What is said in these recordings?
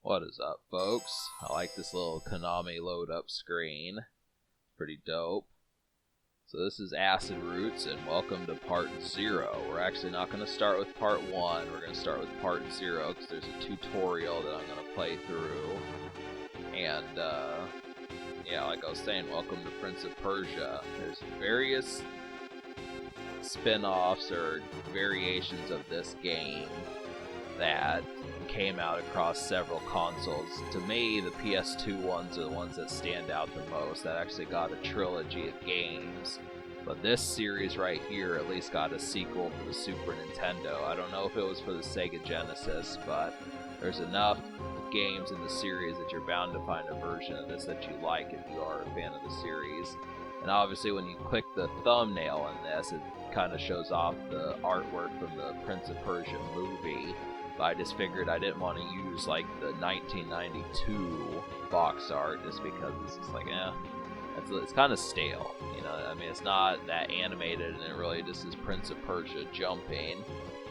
What is up, folks? I like this little Konami load up screen. Pretty dope. So this is Acid Roots, and welcome to Part 0. We're actually not going to start with Part 1, we're going to start with Part 0, because there's a tutorial that I'm going to play through. And, yeah, like I was saying, welcome to Prince of Persia. There's various spin-offs or variations of this game that came out across several consoles. To me, the PS2 ones are the ones that stand out the most. That actually got a trilogy of games. But this series right here at least got a sequel for the Super Nintendo. I don't know if it was for the Sega Genesis, but there's enough games in the series that you're bound to find a version of this that you like if you are a fan of the series. And obviously when you click the thumbnail in this, it kind of shows off the artwork from the Prince of Persia movie. I just figured I didn't want to use like the 1992 box art just because it's just like, it's kind of stale, you know. I mean, it's not that animated, and it really just is Prince of Persia jumping,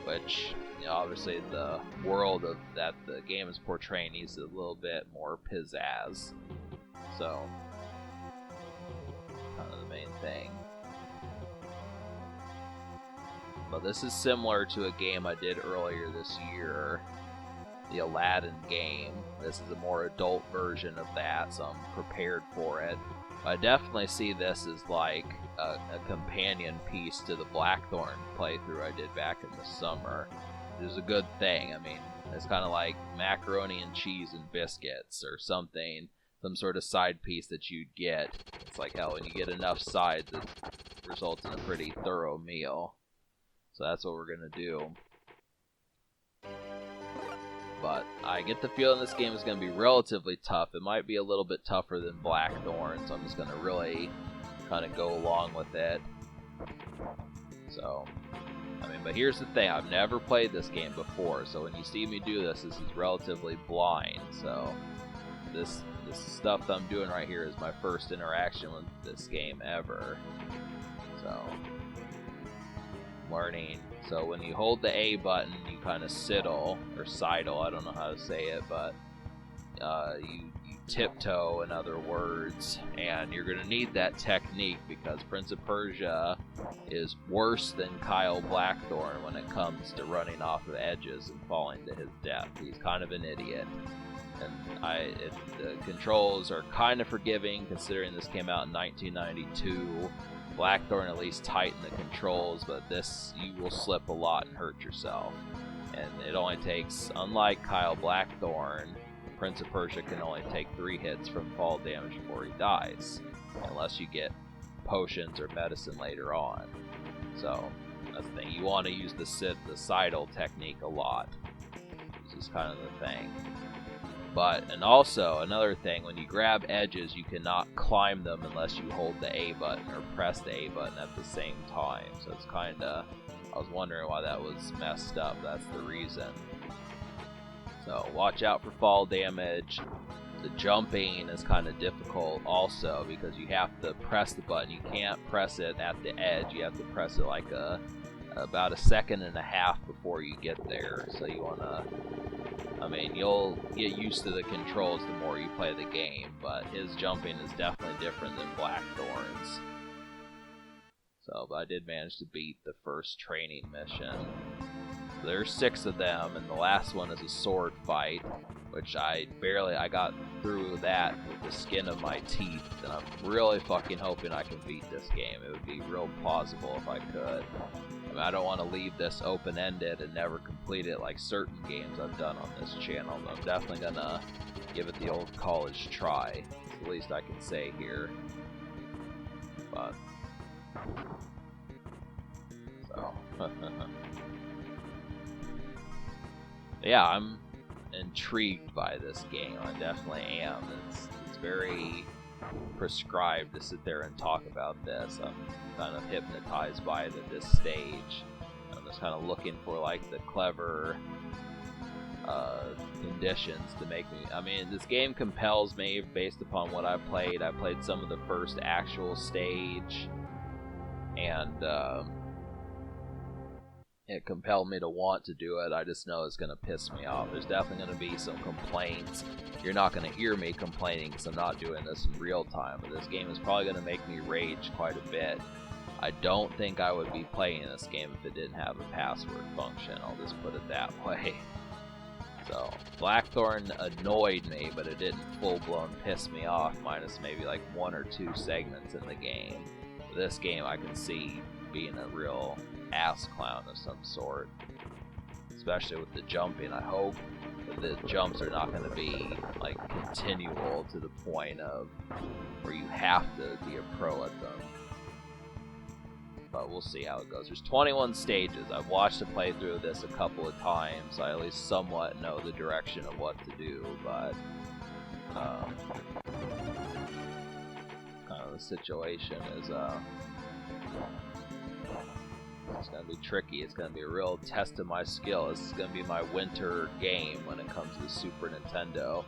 which, you know, obviously the world of that the game is portraying needs a little bit more pizzazz. So, kind of the main thing. But this is similar to a game I did earlier this year, the Aladdin game. This is a more adult version of that, so I'm prepared for it. I definitely see this as like a companion piece to the Blackthorn playthrough I did back in the summer. It was a good thing. I mean, it's kind of like macaroni and cheese and biscuits or something, some sort of side piece that you'd get. It's like, hell, when you get enough sides, it results in a pretty thorough meal. So that's what we're going to do. But I get the feeling this game is going to be relatively tough. It might be a little bit tougher than Blackthorn, so I'm just going to really kind of go along with it. So, I mean, but here's the thing. I've never played this game before, so when you see me do this, this is relatively blind. So, this stuff that I'm doing right here is my first interaction with this game ever. So, learning. So when you hold the A button, you kind of sidle, or sidle, I don't know how to say it, but you tiptoe, in other words, and you're going to need that technique because Prince of Persia is worse than Kyle Blackthorn when it comes to running off of edges and falling to his death. He's kind of an idiot. And the controls are kind of forgiving considering this came out in 1992. Blackthorn at least tightened the controls, but this, you will slip a lot and hurt yourself. And it only takes, unlike Kyle Blackthorn, Prince of Persia can only take 3 hits from fall damage before he dies, unless you get potions or medicine later on. So, that's the thing. You want to use the sidle technique a lot. This is kind of the thing. But, and also, another thing, when you grab edges, you cannot climb them unless you hold the A button or press the A button at the same time. So it's kind of, I was wondering why that was messed up. That's the reason. So watch out for fall damage. The jumping is kind of difficult also because you have to press the button. You can't press it at the edge. You have to press it like about 1.5 seconds before you get there. So you want to, I mean, you'll get used to the controls the more you play the game, but his jumping is definitely different than Blackthorn's. So, but I did manage to beat the first training mission. So there's 6 of them, and the last one is a sword fight, which I got through that with the skin of my teeth, and I'm really fucking hoping I can beat this game. It would be real plausible if I could. I mean, I don't want to leave this open-ended and never complete it like certain games I've done on this channel, but I'm definitely gonna give it the old college try. It's the least I can say here. But, so, yeah, I'm intrigued by this game. I definitely am. It's very prescribed to sit there and talk about this. I'm kind of hypnotized by it at this stage. I'm just kind of looking for like the clever conditions to make me, I mean, this game compels me based upon what I played. I played some of the first actual stage, and it compelled me to want to do it. I just know it's going to piss me off. There's definitely going to be some complaints. You're not going to hear me complaining because I'm not doing this in real time, but this game is probably going to make me rage quite a bit. I don't think I would be playing this game if it didn't have a password function. I'll just put it that way. So, Blackthorn annoyed me, but it didn't full-blown piss me off, minus maybe like 1 or 2 segments in the game. This game I can see being a real ass clown of some sort, especially with the jumping. I hope that the jumps are not going to be like continual to the point of where you have to be a pro at them. But we'll see how it goes. There's 21 stages. I've watched a playthrough of this a couple of times, so I at least somewhat know the direction of what to do, but kind of the situation is it's going to be tricky. It's going to be a real test of my skill. This is going to be my winter game when it comes to the Super Nintendo.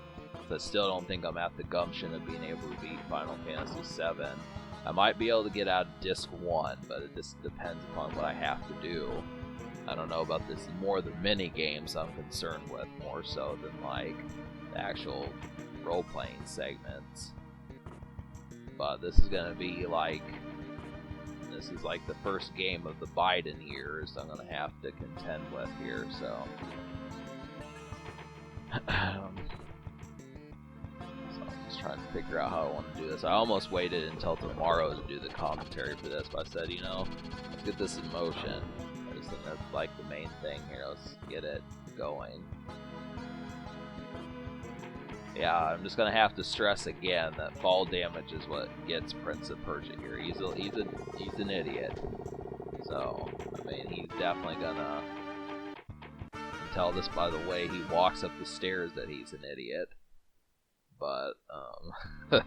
So I still don't think I'm at the gumption of being able to beat Final Fantasy VII. I might be able to get out of Disc 1, but it just depends upon what I have to do. I don't know about this. More the mini games I'm concerned with, more so than like the actual role-playing segments. But this is going to be like... This is like the first game of the Biden years I'm going to have to contend with here, so... trying to figure out how I want to do this. I almost waited until tomorrow to do the commentary for this, but I said, you know, let's get this in motion. I just think that's like the main thing here. Let's get it going. Yeah, I'm just gonna have to stress again that fall damage is what gets Prince of Persia here. He's an idiot. So, I mean, he's definitely gonna tell this by the way he walks up the stairs that he's an idiot. But, I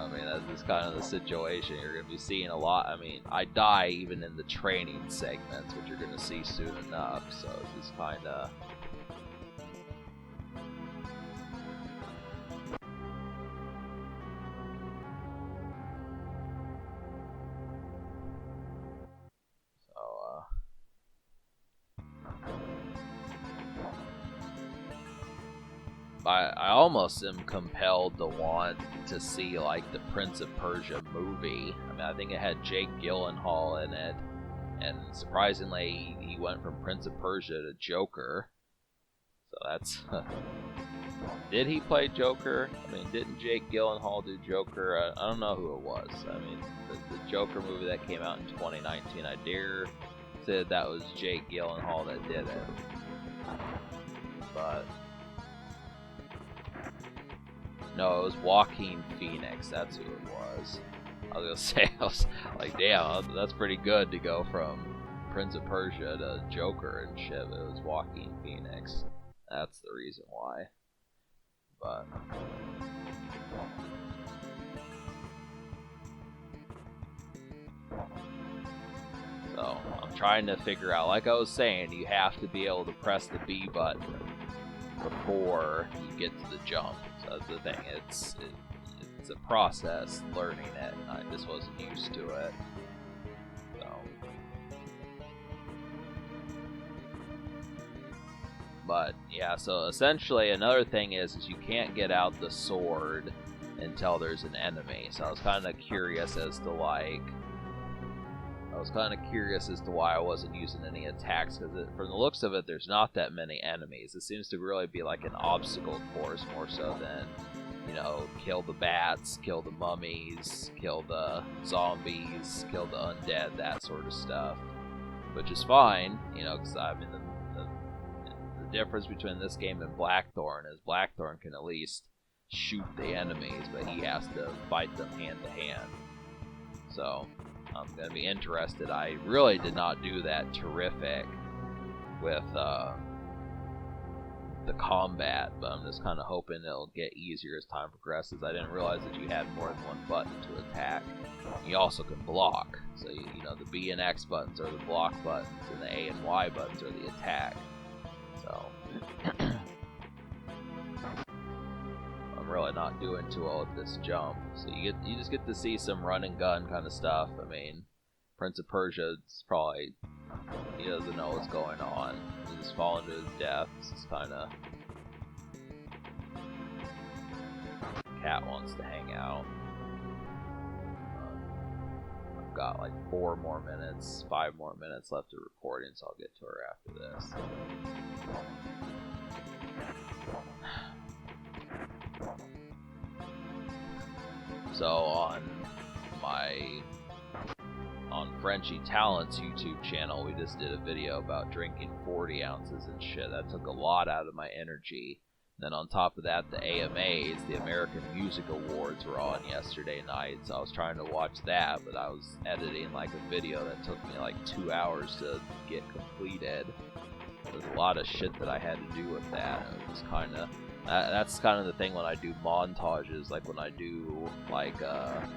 mean, that's just kind of the situation. You're going to be seeing a lot. I mean, I die even in the training segments, which you're going to see soon enough. So it's just kind of... I almost am compelled to want to see like the Prince of Persia movie. I mean, I think it had Jake Gyllenhaal in it, and surprisingly, he went from Prince of Persia to Joker. So that's... Did he play Joker? I mean, didn't Jake Gyllenhaal do Joker? I don't know who it was. I mean, the Joker movie that came out in 2019, I dare say that was Jake Gyllenhaal that did it. But... No, it was Joaquin Phoenix. That's who it was. I was gonna say, I was like, damn, that's pretty good to go from Prince of Persia to Joker and shit. It was Joaquin Phoenix. That's the reason why. But so I'm trying to figure out. Like I was saying, you have to be able to press the B button before you get to the jump. So that's the thing. It's a process learning it. I just wasn't used to it. So, but yeah. So essentially, another thing is you can't get out the sword until there's an enemy. So I was kind of curious as to like. I was kind of curious as to why I wasn't using any attacks, because from the looks of it, there's not that many enemies. It seems to really be like an obstacle course more so than, you know, kill the bats, kill the mummies, kill the zombies, kill the undead, that sort of stuff. Which is fine, you know, because I mean, the difference between this game and Blackthorn is Blackthorn can at least shoot the enemies, but he has to fight them hand to hand. So I'm going to be interested. I really did not do that terrific with the combat, but I'm just kind of hoping it'll get easier as time progresses. I didn't realize that you had more than one button to attack. You also can block. So, you know, the B and X buttons are the block buttons, and the A and Y buttons are the attack. So, I'm really not doing too well with this jump. So you just get to see some run and gun kind of stuff. I mean, Prince of Persia is probably He doesn't know what's going on. He's just falling to his death. This is kind of... Cat wants to hang out. I've got like 4 more minutes, 5 more minutes left of recording, so I'll get to her after this. So on Frenchy Talent's YouTube channel, we just did a video about drinking 40 ounces and shit. That took a lot out of my energy. Then on top of that, the AMAs, the American Music Awards, were on yesterday night, so I was trying to watch that, but I was editing like a video that took me like 2 hours to get completed. There's a lot of shit that I had to do with that. It was kind of... that's kind of the thing when I do montages, like when I do like a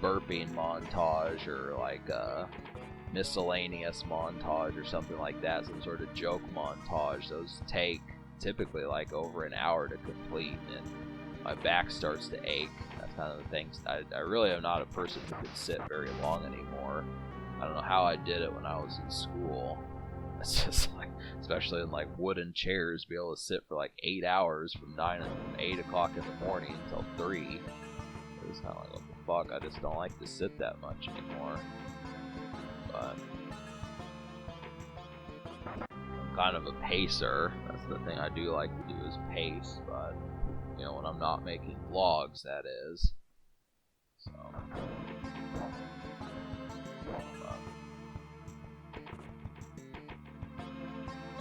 burping montage or like a miscellaneous montage or something like that, some sort of joke montage. Those take typically like over an hour to complete, and my back starts to ache. That's kind of the thing. I really am not a person who can sit very long anymore. I don't know how I did it when I was in school. It's just like, especially in like wooden chairs, be able to sit for like 8 hours from 8 o'clock in the morning until 3. It was kind of like, what the fuck? I just don't like to sit that much anymore. But I'm kind of a pacer. That's the thing I do like to do, is pace. But you know, when I'm not making vlogs, that is. So.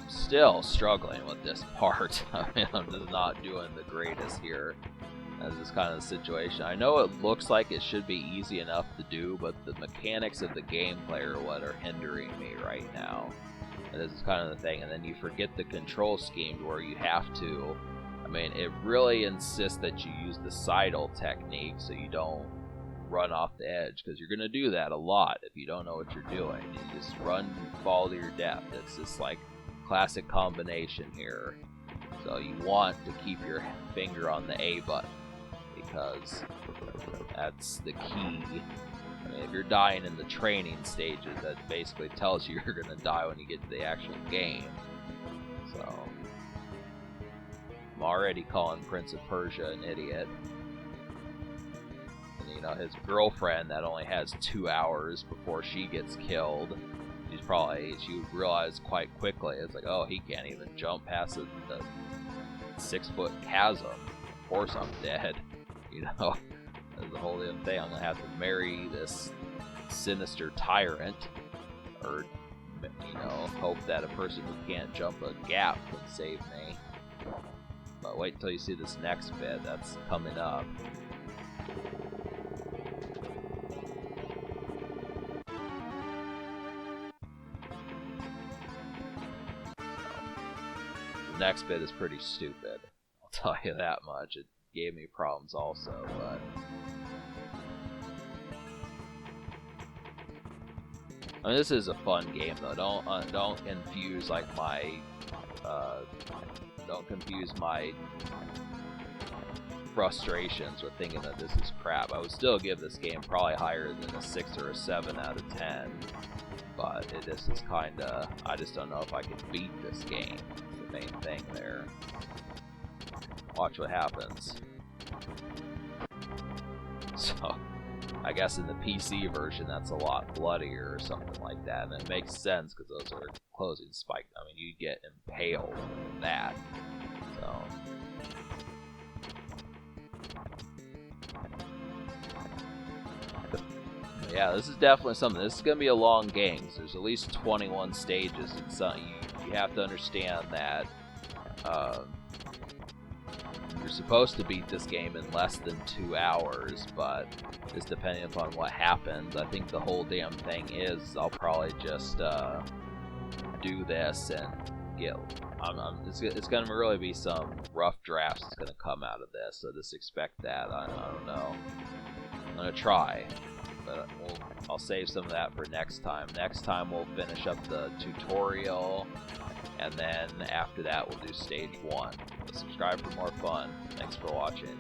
Still struggling with this part. I mean, I'm just not doing the greatest here. As this kind of situation. I know it looks like it should be easy enough to do, but the mechanics of the gameplay are what are hindering me right now. And this is kind of the thing. And then you forget the control scheme where you have to... I mean, it really insists that you use the sidle technique so you don't run off the edge, because you're going to do that a lot if you don't know what you're doing. You just run and fall to your death. It's just like classic combination here. So you want to keep your finger on the A button, because that's the key. I mean, if you're dying in the training stages, that basically tells you you're going to die when you get to the actual game. So I'm already calling Prince of Persia an idiot. And you know, his girlfriend that only has 2 hours before she gets killed, she would realize quite quickly, it's like, oh, he can't even jump past the 6-foot chasm. Of course I'm dead. You know, that's the whole damn thing. I'm gonna have to marry this sinister tyrant, or you know, hope that a person who can't jump a gap can save me. But wait until you see this next bit that's coming up. The next bit is pretty stupid, I'll tell you that much. It gave me problems also, but I mean, this is a fun game though. Don't confuse like my don't confuse my frustrations with thinking that this is crap. I would still give this game probably higher than a 6 or a 7 out of 10, but it just is kinda, I just don't know if I can beat this game. Main thing there. Watch what happens. So, I guess in the PC version that's a lot bloodier or something like that, and it makes sense because those are closing spike. I mean, you get impaled with that. So, yeah, this is definitely something. This is gonna be a long game, because there's at least 21 stages, and so you have to understand that you're supposed to beat this game in less than 2 hours, but just depending upon what happens, I think the whole damn thing is I'll probably just do this and get. It's gonna really be some rough drafts that's gonna come out of this, so just expect that. I don't know. I'm gonna try. But I'll save some of that for next time. Next time we'll finish up the tutorial, and then after that we'll do stage 1. So subscribe for more fun. Thanks for watching.